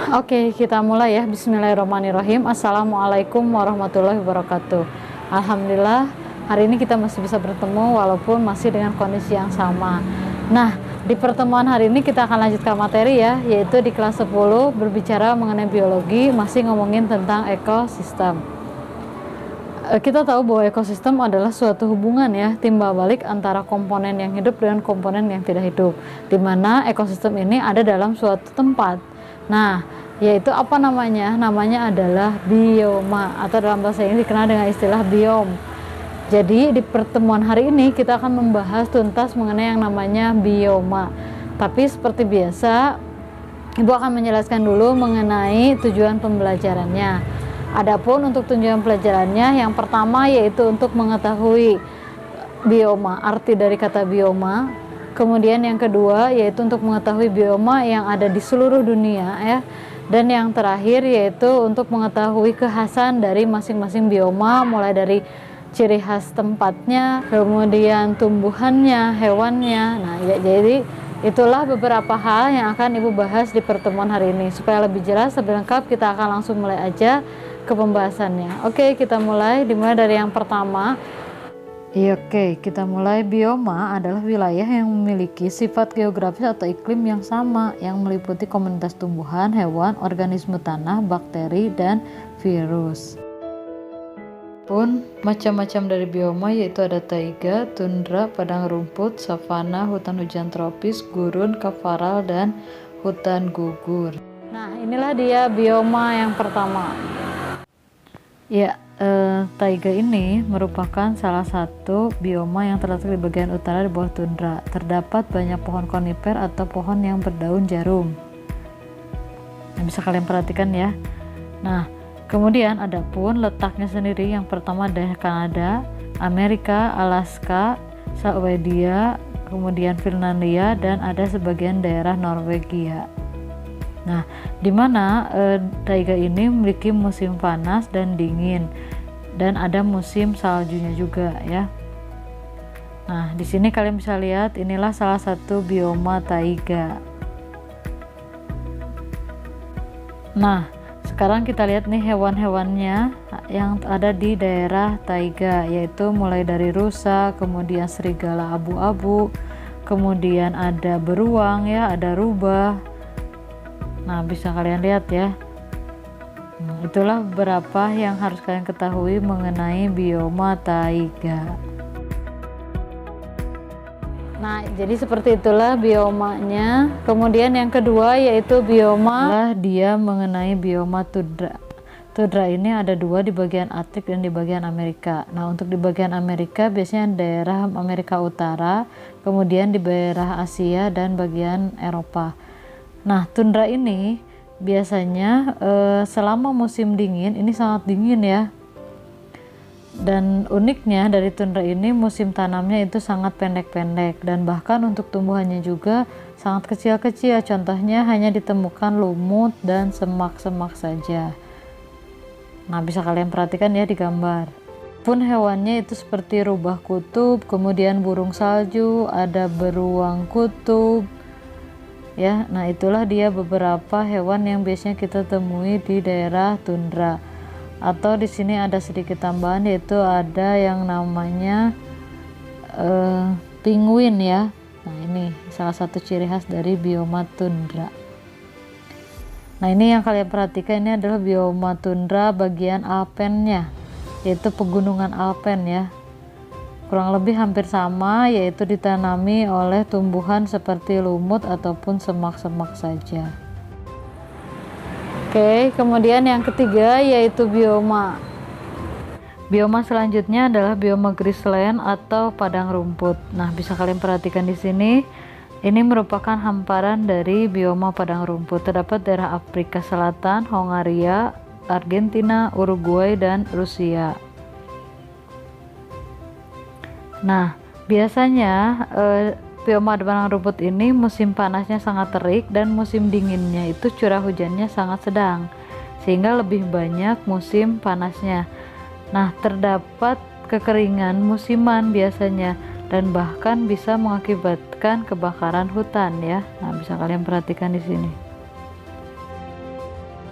Oke, kita mulai ya. Bismillahirrahmanirrahim. Assalamualaikum warahmatullahi wabarakatuh. Alhamdulillah, hari ini kita masih bisa bertemu walaupun masih dengan kondisi yang sama. Nah, di pertemuan hari ini kita akan lanjutkan materi ya, yaitu di kelas 10 berbicara mengenai biologi, masih ngomongin tentang ekosistem. Kita tahu bahwa ekosistem adalah suatu hubungan ya, timbal balik antara komponen yang hidup dengan komponen yang tidak hidup, di mana ekosistem ini ada dalam suatu tempat. Nah, yaitu apa namanya? Namanya adalah bioma, atau dalam bahasa Inggris dikenal dengan istilah biom. Jadi di pertemuan hari ini kita akan membahas tuntas mengenai yang namanya bioma. Tapi seperti biasa, Ibu akan menjelaskan dulu mengenai tujuan pembelajarannya. Adapun untuk tujuan pelajarannya, yang pertama yaitu untuk mengetahui bioma, arti dari kata bioma. Kemudian yang kedua yaitu untuk mengetahui bioma yang ada di seluruh dunia ya. Dan yang terakhir yaitu untuk mengetahui kekhasan dari masing-masing bioma, mulai dari ciri khas tempatnya, kemudian tumbuhannya, hewannya. Nah, ya, jadi itulah beberapa hal yang akan Ibu bahas di pertemuan hari ini. Supaya lebih jelas, lebih lengkap, kita akan langsung mulai aja ke pembahasannya. Oke, kita dimulai dari yang pertama. Oke, kita mulai. Bioma adalah wilayah yang memiliki sifat geografis atau iklim yang sama, yang meliputi komunitas tumbuhan, hewan, organisme tanah, bakteri, dan virus. Pun macam-macam dari bioma yaitu ada taiga, tundra, padang rumput, savana, hutan hujan tropis, gurun, kavaral, dan hutan gugur. Nah, inilah dia bioma yang pertama. Ya, taiga ini merupakan salah satu bioma yang terletak di bagian utara di bawah tundra. Terdapat banyak pohon konifer atau pohon yang berdaun jarum. Nah, bisa kalian perhatikan ya. Nah, kemudian ada pun letaknya sendiri. Yang pertama ada Kanada, Amerika, Alaska, Swedia, kemudian Finlandia, dan ada sebagian daerah Norwegia. Nah, di mana taiga ini memiliki musim panas dan dingin, dan ada musim saljunya juga ya. Nah, di sini kalian bisa lihat, inilah salah satu bioma taiga. Nah, sekarang kita lihat nih hewan-hewannya yang ada di daerah taiga, yaitu mulai dari rusa, kemudian serigala abu-abu, kemudian ada beruang ya, ada rubah. Nah, bisa kalian lihat ya. Itulah beberapa yang harus kalian ketahui mengenai bioma taiga. Nah, jadi seperti itulah biomanya. Kemudian yang kedua yaitu bioma, dia mengenai bioma tundra. Tundra ini ada dua, di bagian Arktik dan di bagian Amerika. Nah, untuk di bagian Amerika biasanya daerah Amerika Utara, kemudian di daerah Asia dan bagian Eropa. Nah, tundra ini biasanya selama musim dingin, ini sangat dingin ya. Dan uniknya dari tundra ini, musim tanamnya itu sangat pendek-pendek, dan bahkan untuk tumbuhannya juga sangat kecil-kecil. Contohnya hanya ditemukan lumut dan semak-semak saja. Nah, bisa kalian perhatikan ya di gambar. Pun hewannya itu seperti rubah kutub, kemudian burung salju, ada beruang kutub. Ya, nah itulah dia beberapa hewan yang biasanya kita temui di daerah tundra. Atau di sini ada sedikit tambahan, yaitu ada yang namanya penguin ya. Nah, ini salah satu ciri khas dari bioma tundra. Nah, ini yang kalian perhatikan, ini adalah bioma tundra bagian alpennya, yaitu pegunungan Alpen ya. Kurang lebih hampir sama, yaitu ditanami oleh tumbuhan seperti lumut ataupun semak-semak saja. Oke, kemudian yang ketiga yaitu bioma. Bioma selanjutnya adalah bioma grassland atau padang rumput. Nah, bisa kalian perhatikan di sini. Ini merupakan hamparan dari bioma padang rumput. Terdapat daerah Afrika Selatan, Hongaria, Argentina, Uruguay, dan Rusia. Nah, biasanya bioma padang rumput ini musim panasnya sangat terik dan musim dinginnya itu curah hujannya sangat sedang, sehingga lebih banyak musim panasnya. Nah, terdapat kekeringan musiman biasanya, dan bahkan bisa mengakibatkan kebakaran hutan ya. Nah, bisa kalian perhatikan di sini.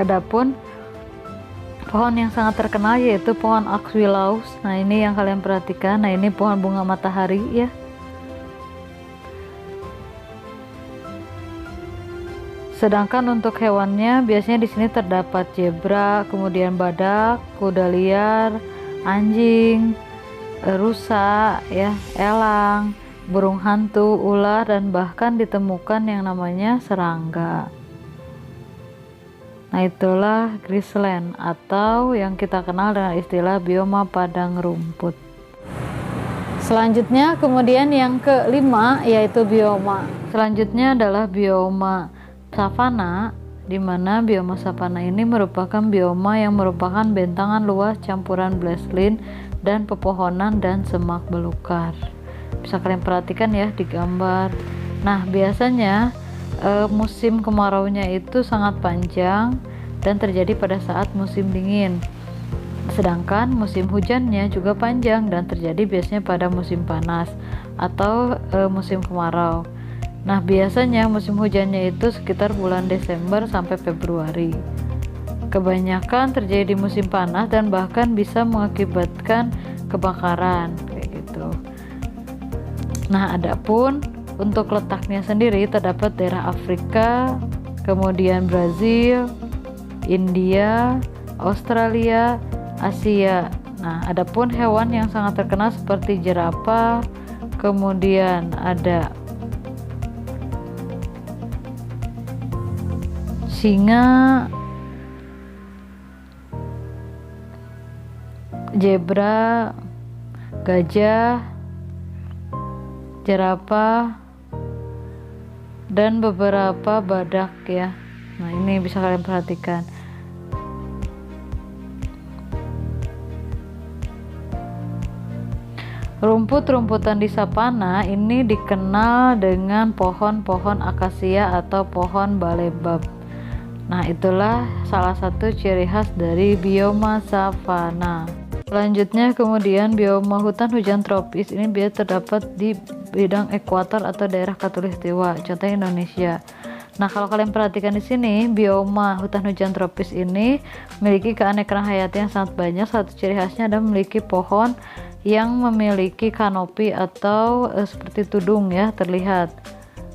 Adapun pohon yang sangat terkenal yaitu pohon Axwilaus. Nah, ini yang kalian perhatikan. Nah, ini pohon bunga matahari ya. Sedangkan untuk hewannya biasanya di sini terdapat zebra, kemudian badak, kuda liar, anjing, rusa, ya, elang, burung hantu, ular, dan bahkan ditemukan yang namanya serangga. Nah, itulah grassland atau yang kita kenal dengan istilah bioma padang rumput. Selanjutnya kemudian yang kelima yaitu bioma. Selanjutnya adalah bioma savana, di mana bioma savana ini merupakan bioma yang merupakan bentangan luas campuran grassland dan pepohonan dan semak belukar. Bisa kalian perhatikan ya di gambar. Nah, biasanya musim kemaraunya itu sangat panjang dan terjadi pada saat musim dingin. Sedangkan musim hujannya juga panjang dan terjadi biasanya pada musim panas atau musim kemarau. Nah, biasanya musim hujannya itu sekitar bulan Desember sampai Februari. Kebanyakan terjadi di musim panas dan bahkan bisa mengakibatkan kebakaran kayak gitu. Nah, adapun untuk letaknya sendiri terdapat daerah Afrika, kemudian Brazil, India, Australia, Asia. Nah, adapun hewan yang sangat terkenal seperti jerapah, kemudian ada singa, zebra, gajah, jerapah, dan beberapa badak ya. Nah, ini bisa kalian perhatikan. Rumput-rumputan di savana ini dikenal dengan pohon-pohon akasia atau pohon baobab. Nah, itulah salah satu ciri khas dari bioma savana. Selanjutnya kemudian bioma hutan hujan tropis ini biasa terdapat di bidang ekuator atau daerah khatulistiwa, contohnya Indonesia. Nah, kalau kalian perhatikan di sini, bioma hutan hujan tropis ini memiliki keanekaragaman hayati yang sangat banyak. Satu ciri khasnya adalah memiliki pohon yang memiliki kanopi atau seperti tudung ya, terlihat.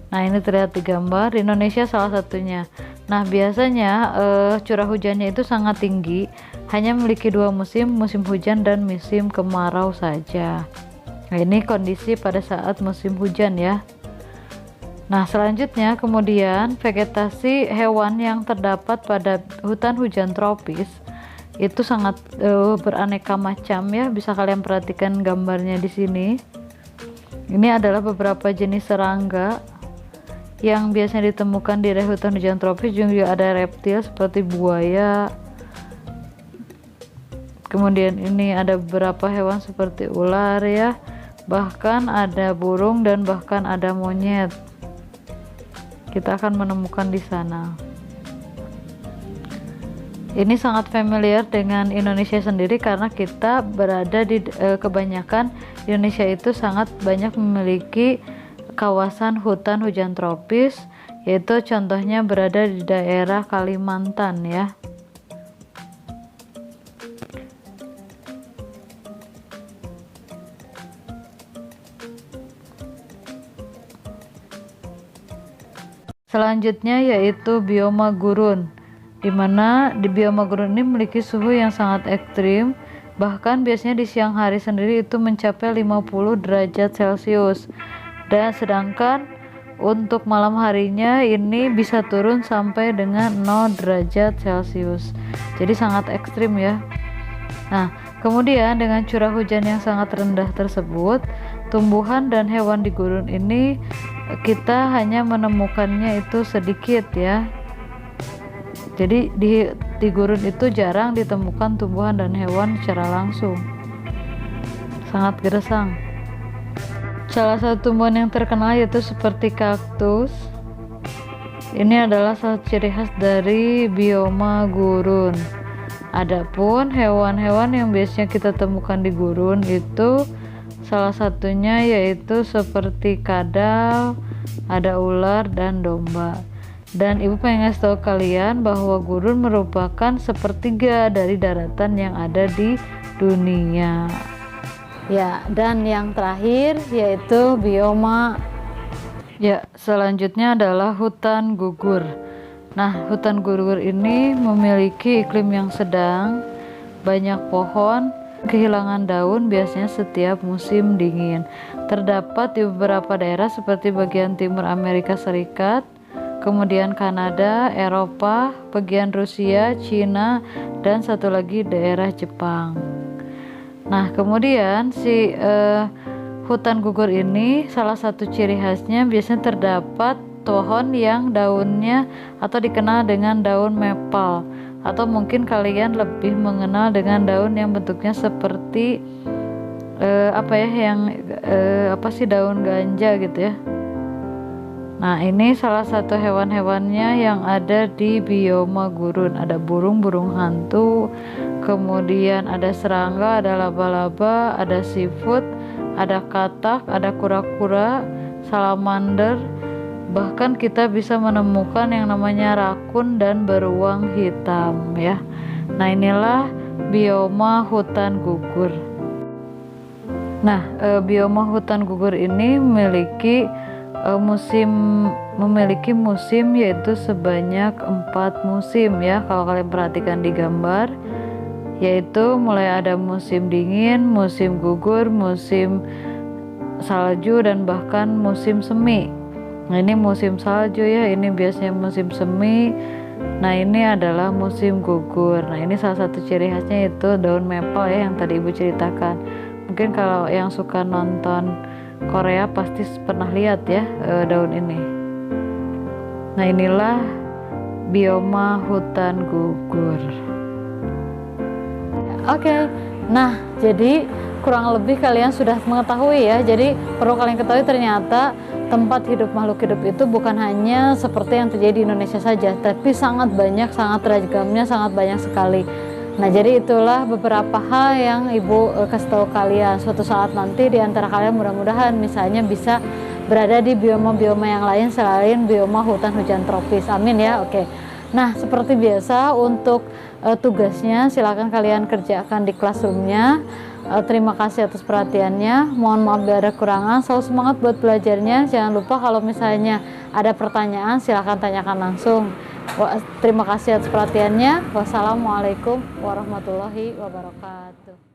Nah, ini terlihat di gambar. Di Indonesia salah satunya. Nah, biasanya curah hujannya itu sangat tinggi, hanya memiliki dua musim, musim hujan dan musim kemarau saja. Nah, ini kondisi pada saat musim hujan ya. Nah, selanjutnya kemudian vegetasi hewan yang terdapat pada hutan hujan tropis itu sangat beraneka macam ya. Bisa kalian perhatikan gambarnya di sini. Ini adalah beberapa jenis serangga yang biasanya ditemukan di daerah hutan hujan tropis. Juga ada reptil seperti buaya. Kemudian ini ada beberapa hewan seperti ular ya. Bahkan ada burung dan bahkan ada monyet. Kita akan menemukan di sana. Ini sangat familiar dengan Indonesia sendiri karena kita berada di kebanyakan Indonesia itu sangat banyak memiliki kawasan hutan hujan tropis, yaitu contohnya berada di daerah Kalimantan ya. Selanjutnya yaitu bioma gurun, di mana di bioma gurun ini memiliki suhu yang sangat ekstrim, bahkan biasanya di siang hari sendiri itu mencapai 50 derajat Celcius, dan sedangkan untuk malam harinya ini bisa turun sampai dengan 0 derajat Celcius. Jadi sangat ekstrim ya. Nah, kemudian dengan curah hujan yang sangat rendah tersebut, tumbuhan dan hewan di gurun ini kita hanya menemukannya itu sedikit ya. Jadi di gurun itu jarang ditemukan tumbuhan dan hewan secara langsung. Sangat gersang. Salah satu tumbuhan yang terkenal yaitu seperti kaktus. Ini adalah salah satu ciri khas dari bioma gurun. Adapun hewan-hewan yang biasanya kita temukan di gurun itu salah satunya yaitu seperti kadal, ada ular dan domba. Dan ibu pengen ngasih tahu kalian bahwa gurun merupakan sepertiga dari daratan yang ada di dunia. Ya, dan yang terakhir yaitu bioma. Ya, selanjutnya adalah hutan gugur. Nah, hutan gugur ini memiliki iklim yang sedang, banyak pohon, kehilangan daun biasanya setiap musim dingin. Terdapat di beberapa daerah seperti bagian timur Amerika Serikat, kemudian Kanada, Eropa, bagian Rusia, Cina, dan satu lagi daerah Jepang. Nah, kemudian hutan gugur ini salah satu ciri khasnya biasanya terdapat pohon yang daunnya atau dikenal dengan daun maple, atau mungkin kalian lebih mengenal dengan daun yang bentuknya seperti daun ganja gitu ya. Nah, ini salah satu hewan-hewannya yang ada di bioma gurun. Ada burung-burung hantu, kemudian ada serangga, ada laba-laba, ada seafood, ada katak, ada kura-kura, salamander, bahkan kita bisa menemukan yang namanya rakun dan beruang hitam ya. Nah, inilah bioma hutan gugur. Nah, bioma hutan gugur ini memiliki musim yaitu sebanyak 4 musim ya, kalau kalian perhatikan di gambar, yaitu mulai ada musim dingin, musim gugur, musim salju, dan bahkan musim semi. Nah, ini musim salju ya, ini biasanya musim semi. Nah, ini adalah musim gugur. Nah, ini salah satu ciri khasnya itu daun maple ya, yang tadi ibu ceritakan. Mungkin kalau yang suka nonton Korea pasti pernah lihat ya daun ini. Nah, inilah bioma hutan gugur. Oke, nah jadi kurang lebih kalian sudah mengetahui ya. Jadi perlu kalian ketahui ternyata tempat hidup makhluk hidup itu bukan hanya seperti yang terjadi di Indonesia saja, tapi sangat banyak, sangat beragamnya, sangat banyak sekali. Nah, jadi itulah beberapa hal yang ibu kasih tahu kalian. Suatu saat nanti di antara kalian mudah-mudahan misalnya bisa berada di bioma-bioma yang lain selain bioma hutan hujan tropis. Amin ya. Oke. Nah, seperti biasa untuk tugasnya silakan kalian kerjakan di classroomnya. Terima kasih atas perhatiannya. Mohon maaf bila ada kekurangan. Selalu semangat buat belajarnya. Jangan lupa kalau misalnya ada pertanyaan silakan tanyakan langsung. Terima kasih atas perhatiannya. Wassalamualaikum warahmatullahi wabarakatuh.